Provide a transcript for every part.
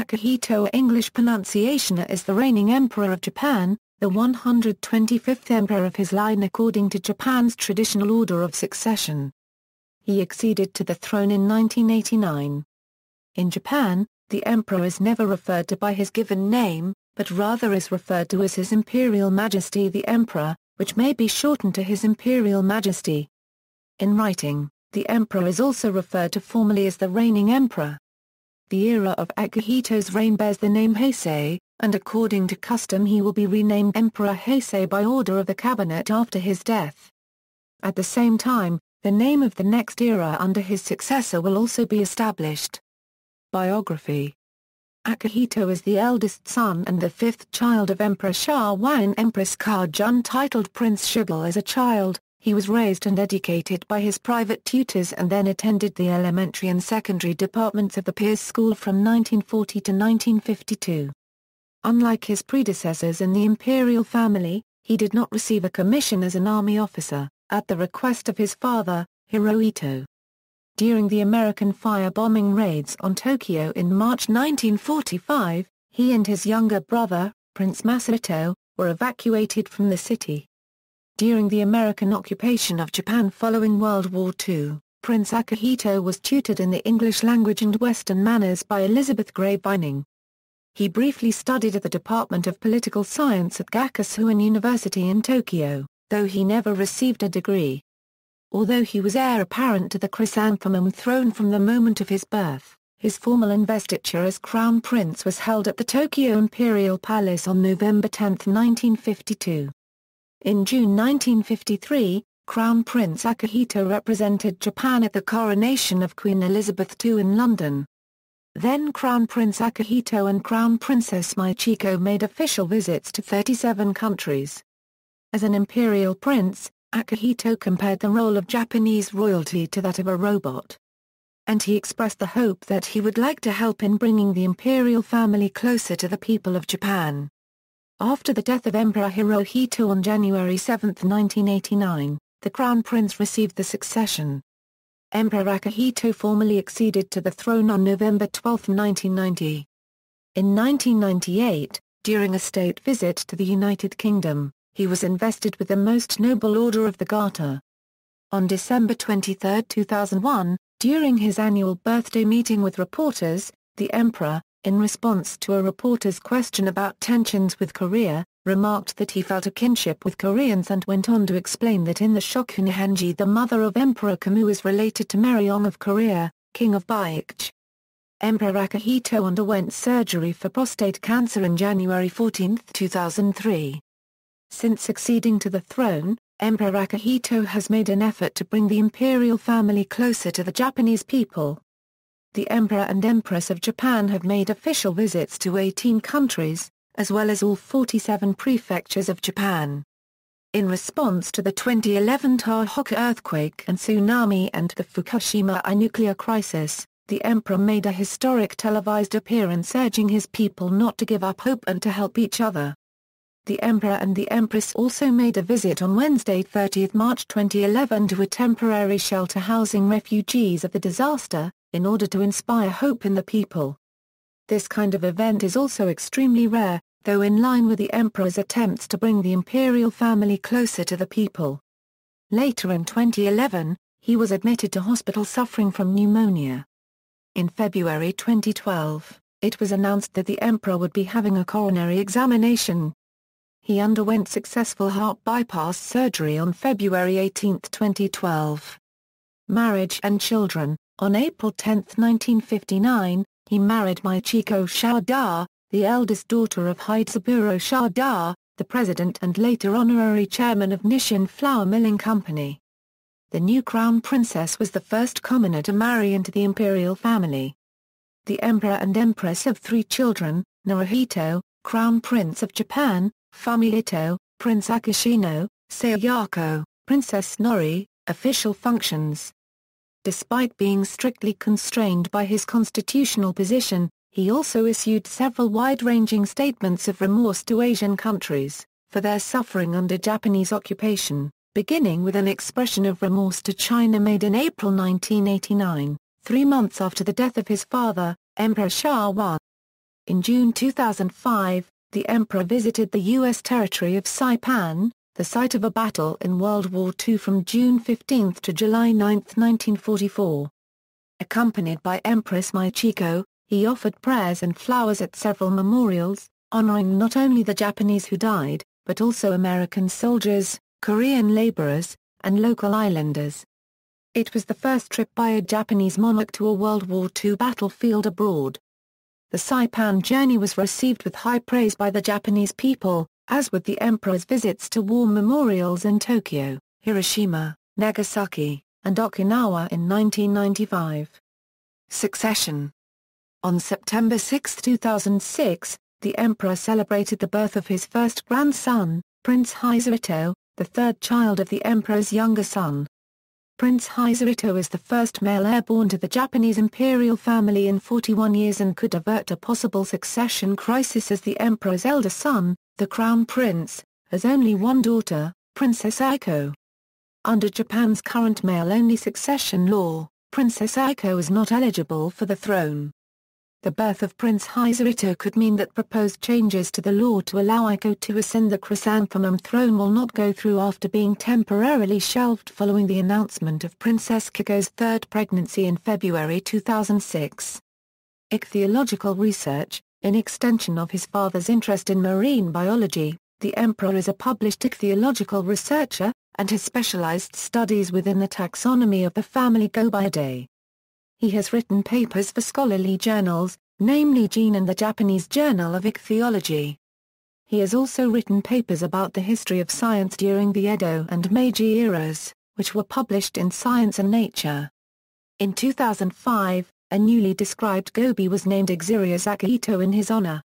Akihito, English pronunciation is the reigning Emperor of Japan, the 125th Emperor of his line according to Japan's traditional order of succession. He acceded to the throne in 1989. In Japan, the Emperor is never referred to by his given name, but rather is referred to as His Imperial Majesty the Emperor, which may be shortened to His Imperial Majesty. In writing, the Emperor is also referred to formally as the reigning Emperor. The era of Akihito's reign bears the name Heisei, and according to custom he will be renamed Emperor Heisei by order of the cabinet after his death. At the same time, the name of the next era under his successor will also be established. Biography. Akihito is the eldest son and the fifth child of Emperor Showa and Empress Kage. Untitled Prince Shugal. As a child, he was raised and educated by his private tutors and then attended the elementary and secondary departments of the Peers School from 1940 to 1952. Unlike his predecessors in the imperial family, he did not receive a commission as an army officer, at the request of his father, Hirohito. During the American firebombing raids on Tokyo in March 1945, he and his younger brother, Prince Masato, were evacuated from the city. During the American occupation of Japan following World War II, Prince Akihito was tutored in the English language and Western manners by Elizabeth Gray Vining. He briefly studied at the Department of Political Science at Gakushūin University in Tokyo, though he never received a degree. Although he was heir apparent to the chrysanthemum throne from the moment of his birth, his formal investiture as Crown Prince was held at the Tokyo Imperial Palace on November 10, 1952. In June 1953, Crown Prince Akihito represented Japan at the coronation of Queen Elizabeth II in London. Then Crown Prince Akihito and Crown Princess Michiko made official visits to 37 countries. As an imperial prince, Akihito compared the role of Japanese royalty to that of a robot. And he expressed the hope that he would like to help in bringing the imperial family closer to the people of Japan. After the death of Emperor Hirohito on January 7, 1989, the Crown Prince received the succession. Emperor Akihito formally acceded to the throne on November 12, 1990. In 1998, during a state visit to the United Kingdom, he was invested with the Most Noble Order of the Garter. On December 23, 2001, during his annual birthday meeting with reporters, the Emperor, in response to a reporter's question about tensions with Korea, remarked that he felt a kinship with Koreans and went on to explain that in the Shokunin-hanji the mother of Emperor Kamu is related to Myeong of Korea, King of Baekje. Emperor Akihito underwent surgery for prostate cancer in January 14, 2003. Since succeeding to the throne, Emperor Akihito has made an effort to bring the imperial family closer to the Japanese people. The Emperor and Empress of Japan have made official visits to 18 countries, as well as all 47 prefectures of Japan. In response to the 2011 Tohoku earthquake and tsunami and the Fukushima nuclear crisis, the Emperor made a historic televised appearance urging his people not to give up hope and to help each other. The Emperor and the Empress also made a visit on Wednesday 30 March 2011 to a temporary shelter housing refugees of the disaster, in order to inspire hope in the people. This kind of event is also extremely rare, though in line with the Emperor's attempts to bring the imperial family closer to the people. Later in 2011, he was admitted to hospital suffering from pneumonia. In February 2012, it was announced that the Emperor would be having a coronary examination. He underwent successful heart bypass surgery on February 18, 2012. Marriage and children. On April 10, 1959, he married Michiko Shada, the eldest daughter of Hidesaburo Shada, the president and later honorary chairman of Nishin Flour Milling Company. The new crown princess was the first commoner to marry into the imperial family. The emperor and empress have 3 children, Naruhito, Crown Prince of Japan, Fumihito, Prince Akishino, Sayako, Princess Nori. Official functions. Despite being strictly constrained by his constitutional position, he also issued several wide-ranging statements of remorse to Asian countries, for their suffering under Japanese occupation, beginning with an expression of remorse to China made in April 1989, 3 months after the death of his father, Emperor Showa. In June 2005, the Emperor visited the U.S. territory of Saipan, the site of a battle in World War II from June 15 to July 9, 1944. Accompanied by Empress Michiko, he offered prayers and flowers at several memorials, honoring not only the Japanese who died, but also American soldiers, Korean laborers, and local islanders. It was the first trip by a Japanese monarch to a World War II battlefield abroad. The Saipan journey was received with high praise by the Japanese people, as with the Emperor's visits to war memorials in Tokyo, Hiroshima, Nagasaki, and Okinawa in 1995. Succession. On September 6, 2006, the Emperor celebrated the birth of his first grandson, Prince Heisei, the third child of the Emperor's younger son. Prince Heisei is the first male heir born to the Japanese imperial family in 41 years and could avert a possible succession crisis, as the Emperor's elder son, the Crown Prince, has only one daughter, Princess Aiko. Under Japan's current male-only succession law, Princess Aiko is not eligible for the throne. The birth of Prince Heisei could mean that proposed changes to the law to allow Aiko to ascend the chrysanthemum throne will not go through after being temporarily shelved following the announcement of Princess Kiko's third pregnancy in February 2006. Ichthyological research. In extension of his father's interest in marine biology, the Emperor is a published ichthyological researcher, and has specialized studies within the taxonomy of the family Gobiidae. He has written papers for scholarly journals, namely Gene and the Japanese Journal of Ichthyology. He has also written papers about the history of science during the Edo and Meiji eras, which were published in Science and Nature. In 2005, a newly described goby was named Exirius Akihito in his honor.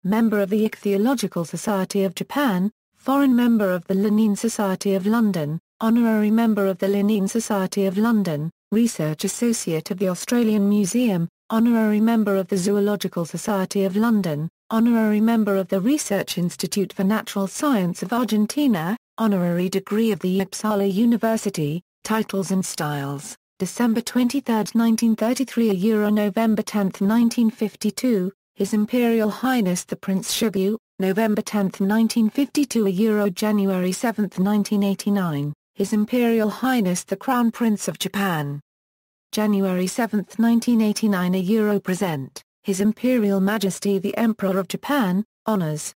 Member of the Ichthyological Society of Japan, foreign member of the Linnean Society of London, honorary member of the Linnean Society of London, research associate of the Australian Museum, honorary member of the Zoological Society of London, honorary member of the Research Institute for Natural Science of Argentina, honorary degree of the Uppsala University, titles and styles, December 23, 1933 November 10, 1952, His Imperial Highness the Prince Shugyu, November 10, 1952 January 7, 1989. His Imperial Highness the Crown Prince of Japan. January 7, 1989 present, His Imperial Majesty the Emperor of Japan, Honours.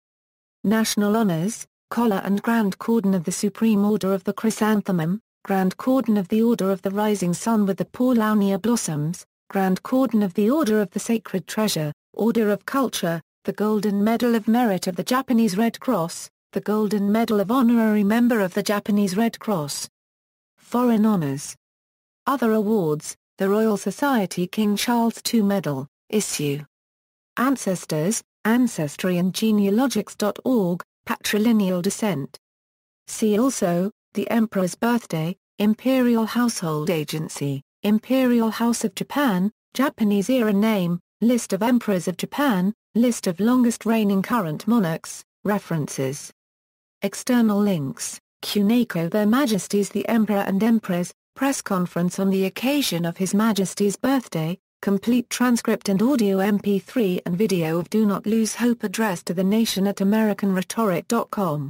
National Honours, Collar and Grand Cordon of the Supreme Order of the Chrysanthemum, Grand Cordon of the Order of the Rising Sun with the Paulownia Blossoms, Grand Cordon of the Order of the Sacred Treasure, Order of Culture, the Golden Medal of Merit of the Japanese Red Cross, the Golden Medal of Honorary Member of the Japanese Red Cross. Foreign Honours. Other awards, the Royal Society King Charles II Medal, issue. Ancestors, Ancestry and Genealogics.org, patrilineal descent. See also, the Emperor's Birthday, Imperial Household Agency, Imperial House of Japan, Japanese era name, List of Emperors of Japan, List of longest reigning current monarchs, references. External links, Kuneko Their Majesties the Emperor and Empress, press conference on the occasion of His Majesty's birthday, complete transcript and audio MP3 and video of Do Not Lose Hope address to the nation at AmericanRhetoric.com.